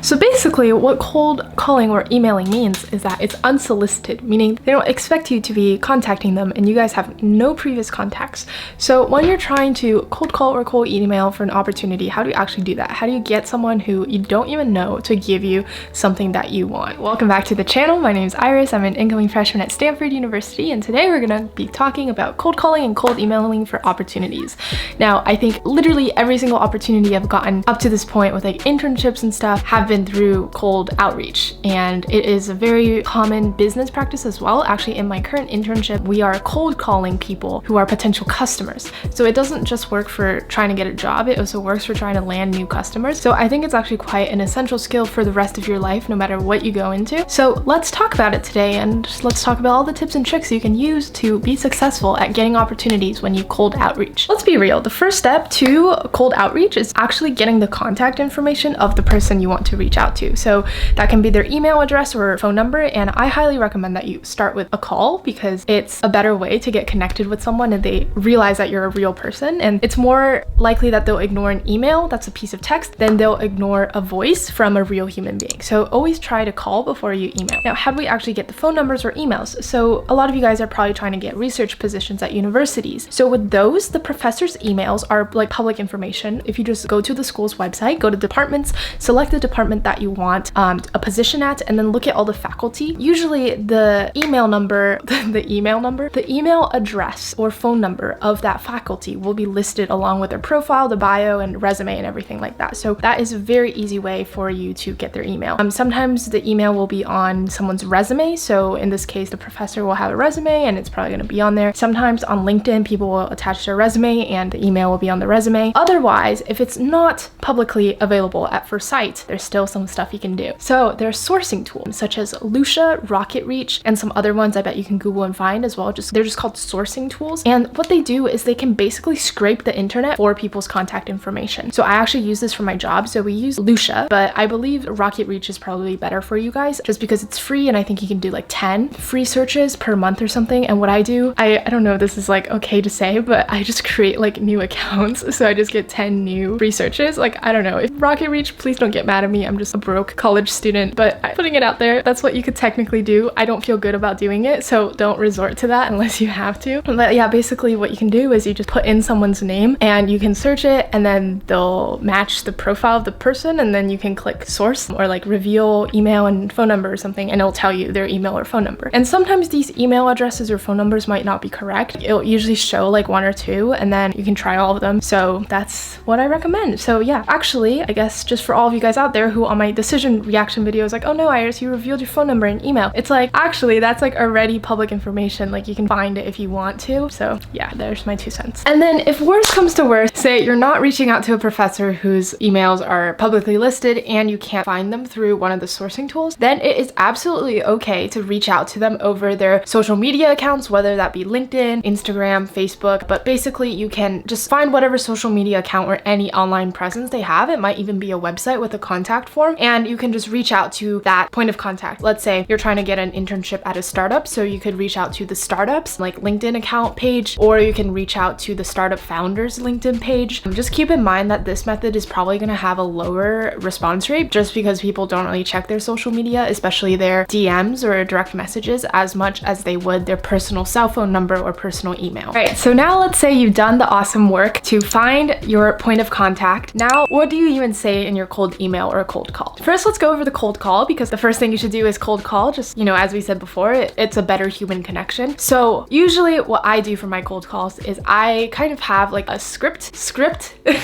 So basically what cold calling or emailing means is that it's unsolicited, meaning they don't expect you to be contacting them and you guys have no previous contacts. So when you're trying to cold call or cold email for an opportunity, how do you actually do that? How do you get someone who you don't even know to give you something that you want? Welcome back to the channel. My name is Iris. I'm an incoming freshman at Stanford University, and today we're gonna be talking about cold calling and cold emailing for opportunities. Now, I think literally every single opportunity I've gotten up to this point with like internships and stuff have been through cold outreach, and it is a very common business practice as well. Actually, in my current internship, we are cold calling people who are potential customers. So it doesn't just work for trying to get a job, it also works for trying to land new customers. So I think it's actually quite an essential skill for the rest of your life, no matter what you go into. So let's talk about it today, and let's talk about all the tips and tricks you can use to be successful at getting opportunities when you cold outreach. Let's be real, the first step to cold outreach is actually getting the contact information of the person you want to reach out to. So that can be their email address or phone number, and I highly recommend that you start with a call because it's a better way to get connected with someone and they realize that you're a real person, and it's more likely that they'll ignore an email that's a piece of text than they'll ignore a voice from a real human being. So always try to call before you email. Now, how do we actually get the phone numbers or emails? So a lot of you guys are probably trying to get research positions at universities. So with those, the professor's emails are like public information. If you just go to the school's website, go to departments, select the department that you want a position at, and then look at all the faculty. Usually the email number, the email address or phone number of that faculty will be listed along with their profile, the bio, and resume and everything like that. So that is a very easy way for you to get their email. Sometimes the email will be on someone's resume. So in this case, the professor will have a resume and it's probably going to be on there. Sometimes on LinkedIn, people will attach their resume and the email will be on the resume. Otherwise, if it's not publicly available at first sight, there's still some stuff you can do. So there's sourcing tools such as Lucia, Rocket Reach, and some other ones I bet you can Google and find as well. They're just called sourcing tools. And what they do is they can basically scrape the internet for people's contact information. So I actually use this for my job. So we use Lucia, but I believe Rocket Reach is probably better for you guys just because it's free, and I think you can do like 10 free searches per month or something. And what I do, I don't know if this is like okay to say, but I just create like new accounts. So I just get 10 new free searches. Like, I don't know. If Rocket Reach, please don't get mad at me. I'm just a broke college student, but I'm putting it out there. That's what you could technically do. I don't feel good about doing it, so don't resort to that unless you have to. But yeah, basically what you can do is you just put in someone's name and you can search it, and then they'll match the profile of the person, and then you can click source or like reveal email and phone number or something, and it'll tell you their email or phone number. And sometimes these email addresses or phone numbers might not be correct. It'll usually show like one or two, and then you can try all of them. So that's what I recommend. So yeah, actually, I guess just for all of you guys out there who on my decision reaction video is like, oh no, Iris, you revealed your phone number and email. It's like, actually, that's like already public information. Like, you can find it if you want to. So yeah, there's my 2 cents. And then if worse comes to worse, say you're not reaching out to a professor whose emails are publicly listed and you can't find them through one of the sourcing tools, then it is absolutely okay to reach out to them over their social media accounts, whether that be LinkedIn, Instagram, Facebook. But basically you can just find whatever social media account or any online presence they have. It might even be a website with a contact form, and you can just reach out to that point of contact. Let's say you're trying to get an internship at a startup, so you could reach out to the startups like LinkedIn account page, or you can reach out to the startup founders LinkedIn page. Just keep in mind that this method is probably going to have a lower response rate just because people don't really check their social media, especially their DMs or direct messages, as much as they would their personal cell phone number or personal email. All right, so now let's say you've done the awesome work to find your point of contact. Now, what do you even say in your cold email or a cold call? First, let's go over the cold call, because the first thing you should do is cold call. Just, you know, as we said before, it's a better human connection. So usually what I do for my cold calls is I kind of have like a script,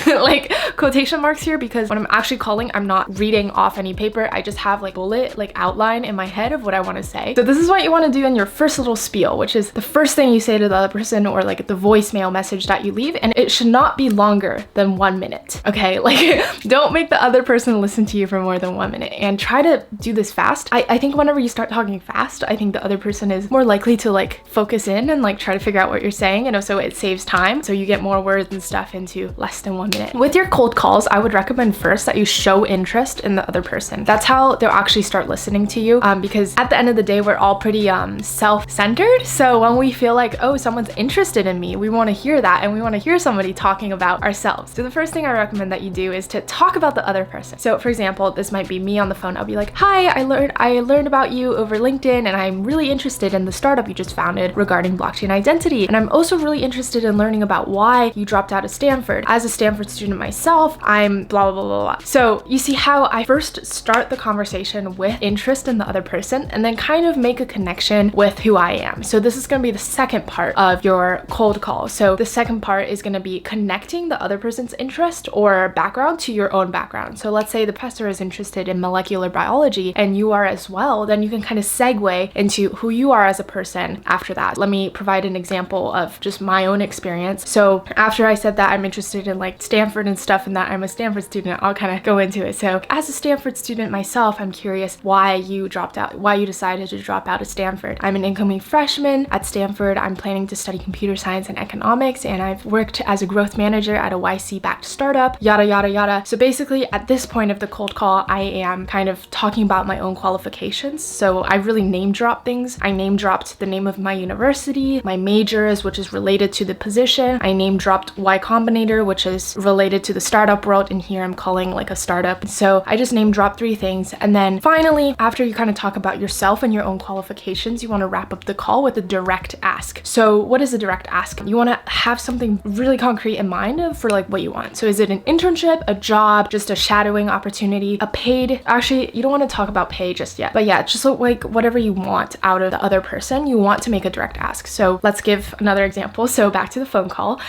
like quotation marks here, because when I'm actually calling, I'm not reading off any paper. I just have like bullet, like outline in my head of what I want to say. So this is what you want to do in your first little spiel, which is the first thing you say to the other person, or like the voicemail message that you leave. And it should not be longer than 1 minute. Okay, like don't make the other person listen to you for more than 1 minute, and try to do this fast. I think whenever you start talking fast, I think the other person is more likely to like focus in and like try to figure out what you're saying, and also it saves time, so you get more words and stuff into less than 1 minute. With your cold calls, I would recommend first that you show interest in the other person. That's how they'll actually start listening to you, because at the end of the day, we're all pretty self-centered. So when we feel like, oh, someone's interested in me, we want to hear that, and we want to hear somebody talking about ourselves. So the first thing I recommend that you do is to talk about the other person. So for example, example, this might be me on the phone. I'll be like, hi, I learned about you over LinkedIn, and I'm really interested in the startup you just founded regarding blockchain identity. And I'm also really interested in learning about why you dropped out of Stanford. As a Stanford student myself, I'm blah, blah, blah, blah. So you see how I first start the conversation with interest in the other person and then kind of make a connection with who I am. So this is going to be the second part of your cold call. So the second part is going to be connecting the other person's interest or background to your own background. So let's say the professor is interested in molecular biology and you are as well, then you can kind of segue into who you are as a person after that. Let me provide an example of just my own experience. So after I said that I'm interested in like Stanford and stuff and that I'm a Stanford student, I'll kind of go into it. So as a Stanford student myself, I'm curious why you dropped out, why you decided to drop out of Stanford. I'm an incoming freshman at Stanford. I'm planning to study computer science and economics, and I've worked as a growth manager at a YC-backed startup, yada, yada, yada. So basically at this point of the cold call, I am kind of talking about my own qualifications. So I really name drop things. I name dropped the name of my university, my majors, which is related to the position. I name dropped Y Combinator, which is related to the startup world, and here I'm calling like a startup. So I just name dropped 3 things. And then finally, after you kind of talk about yourself and your own qualifications, you want to wrap up the call with a direct ask. So what is a direct ask? You want to have something really concrete in mind for like what you want. So is it an internship, a job, just a shadowing opportunity, a paid, actually you don't want to talk about pay just yet, but yeah, just like whatever you want out of the other person, you want to make a direct ask. So let's give another example. So back to the phone call.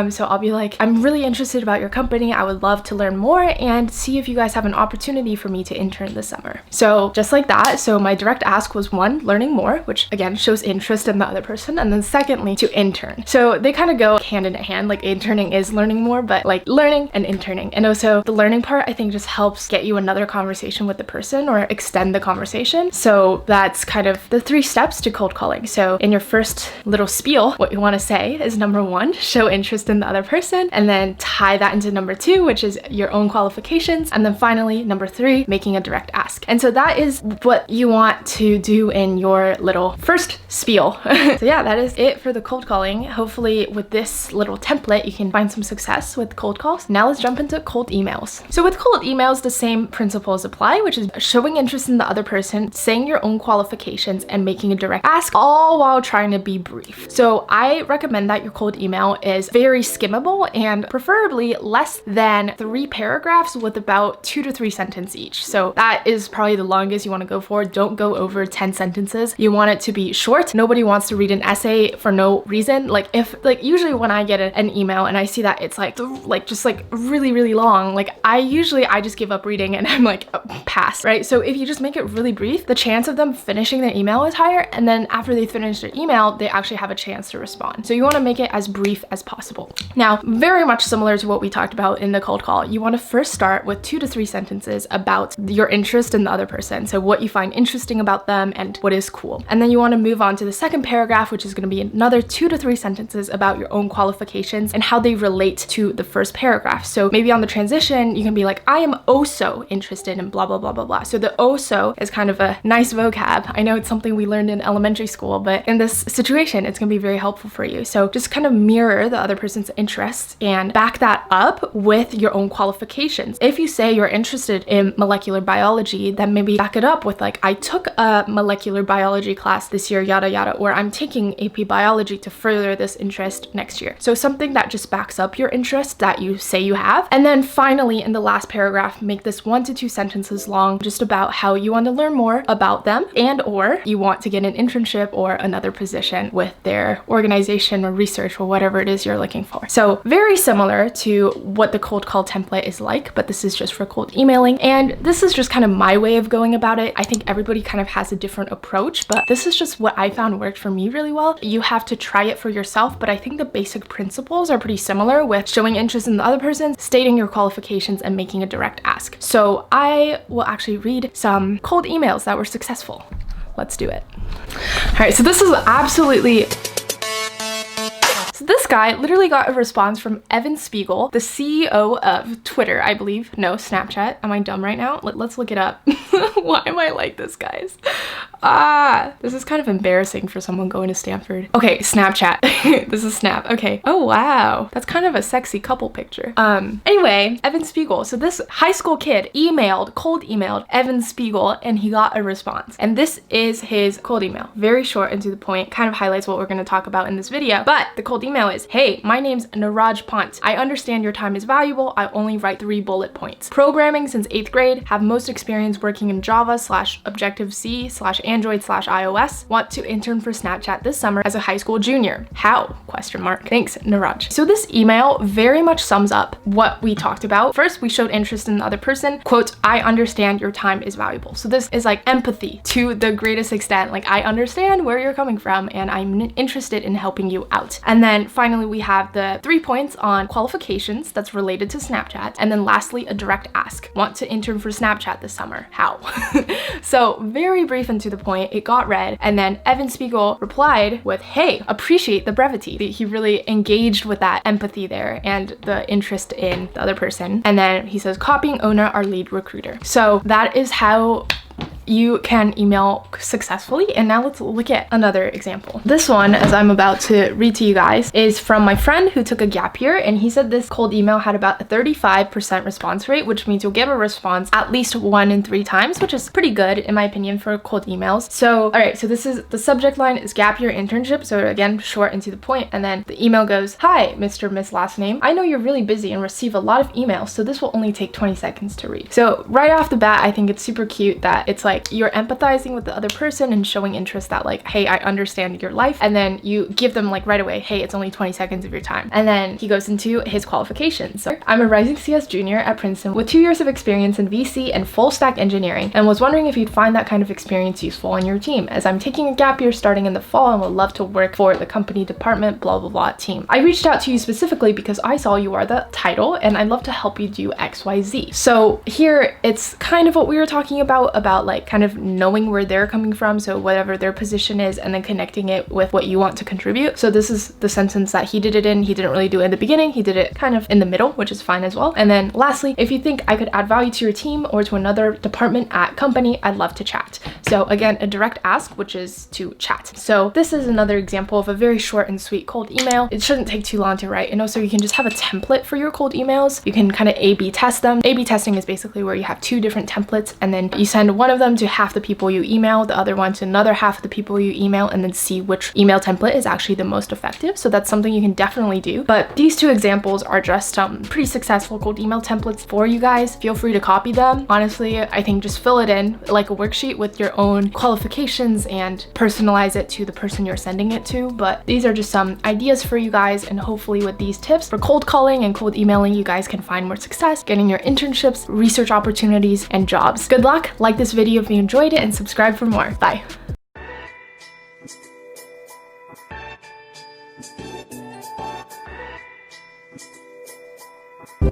So I'll be like, I'm really interested about your company. I would love to learn more and see if you guys have an opportunity for me to intern this summer. So just like that. So my direct ask was 1, learning more, which again shows interest in the other person. And then secondly, to intern. So they kind of go hand in hand, like interning is learning more, but like learning and interning. And also the learning part, I think just helps get you another conversation with the person or extend the conversation. So that's kind of the 3 steps to cold calling. So in your first little spiel, what you want to say is number 1, show interest in the other person, and then tie that into number 2, which is your own qualifications. And then finally, number 3, making a direct ask. And so that is what you want to do in your little first spiel. So yeah, that is it for the cold calling. Hopefully with this little template, you can find some success with cold calls. Now let's jump into cold emails. So with cold emails, the same principles apply, which is showing interest in the other person, saying your own qualifications, and making a direct ask, all while trying to be brief. So I recommend that your cold email is very skimmable and preferably less than 3 paragraphs with about 2 to 3 sentences each. So that is probably the longest you want to go for. Don't go over 10 sentences. You want it to be short. Nobody wants to read an essay for no reason. Like usually when I get an email and I see that it's like just really, really long, like I just give up reading and I'm like, pass, right? So if you just make it really brief, the chance of them finishing their email is higher. And then after they finish their email, they actually have a chance to respond. So you want to make it as brief as possible. Now, very much similar to what we talked about in the cold call, you want to first start with 2 to 3 sentences about your interest in the other person. So what you find interesting about them and what is cool. And then you want to move on to the second paragraph, which is going to be another 2 to 3 sentences about your own qualifications and how they relate to the first paragraph. So maybe on the transition, you can be like, I am also interested in blah, blah, blah, blah, blah. So the also is kind of a nice vocab. I know it's something we learned in elementary school, but in this situation, it's going to be very helpful for you. So just kind of mirror the other person's interests and back that up with your own qualifications. If you say you're interested in molecular biology, then maybe back it up with like, I took a molecular biology class this year, yada, yada, or I'm taking AP biology to further this interest next year. So something that just backs up your interest that you say you have. And then finally, in the last paragraph, make this 1 to 2 sentences long, just about how you want to learn more about them and or you want to get an internship or another position with their organization or research or whatever it is you're looking for. So very similar to what the cold call template is like, but this is just for cold emailing. And this is just kind of my way of going about it. I think everybody kind of has a different approach, but this is just what I found worked for me really well. You have to try it for yourself, but I think the basic principles are pretty similar with showing interest in the other person, stating your qualifications, and making a direct ask. So I will actually read some cold emails that were successful. Let's do it. All right, so this is absolutely... So this guy literally got a response from Evan Spiegel, the CEO of Twitter, I believe. No, Snapchat. Am I dumb right now? Let's look it up. Why am I like this, guys? This is kind of embarrassing for someone going to Stanford. Okay, Snapchat. This is Snap. Okay. Oh, wow. That's kind of a sexy couple picture. Anyway, Evan Spiegel. So this high school kid cold emailed Evan Spiegel, and he got a response. And this is his cold email. Very short and to the point, kind of highlights what we're going to talk about in this video. But the cold email is, hey, my name's Niraj Pant. I understand your time is valuable. I only write 3 bullet points. Programming since 8th grade, have most experience working in Java/Objective-C/Android/iOS. Want to intern for Snapchat this summer as a high school junior. How? Question mark. Thanks, Niraj. So this email very much sums up what we talked about. First, we showed interest in the other person. Quote, I understand your time is valuable. So this is like empathy to the greatest extent. Like, I understand where you're coming from and I'm interested in helping you out. And then finally, we have the 3 points on qualifications that's related to Snapchat. And then lastly, a direct ask. Want to intern for Snapchat this summer. How? So very brief and to the point, it got read. And then Evan Spiegel replied with, hey, appreciate the brevity. He really engaged with that empathy there and the interest in the other person. And then he says, copying owner, our lead recruiter. So that is how you can email successfully. And now let's look at another example. This one, as I'm about to read to you guys, is from my friend who took a gap year, and he said this cold email had about a 35% response rate, which means you'll get a response at least 1 in 3 times, which is pretty good in my opinion for cold emails. So all right, so this is the subject line is gap year internship. So again, short and to the point. And then the email goes, hi, Mr. Miss Last Name. I know you're really busy and receive a lot of emails, so this will only take 20 seconds to read. So right off the bat, I think it's super cute that it's like you're empathizing with the other person and showing interest that like, hey, I understand your life. And then you give them like right away, hey, it's only 20 seconds of your time. And then he goes into his qualifications. So I'm a rising CS junior at Princeton with 2 years of experience in VC and full stack engineering, and was wondering if you'd find that kind of experience useful on your team, as I'm taking a gap year starting in the fall and would love to work for the company department, blah, blah, blah team. I reached out to you specifically because I saw you are the title and I'd love to help you do XYZ. So here it's kind of what we were talking about like kind of knowing where they're coming from, so whatever their position is, and then connecting it with what you want to contribute. So this is the sentence that he did it in. He didn't really do it in the beginning, he did it kind of in the middle, which is fine as well. And then lastly, if you think I could add value to your team or to another department at company, I'd love to chat. So again, a direct ask, which is to chat. So this is another example of a very short and sweet cold email. It shouldn't take too long to write, and also you can just have a template for your cold emails. You can kind of A/B test them. A/B testing is basically where you have 2 different templates, and then you send one of them to half the people you email, the other one to another half of the people you email, and then see which email template is actually the most effective. So that's something you can definitely do. But these 2 examples are just pretty successful cold email templates for you guys. Feel free to copy them. Honestly, I think just fill it in like a worksheet with your own qualifications and personalize it to the person you're sending it to. But these are just some ideas for you guys, and hopefully with these tips for cold calling and cold emailing, you guys can find more success getting your internships, research opportunities, and jobs. Good luck. Like this video if you enjoyed it and subscribe for more. Bye.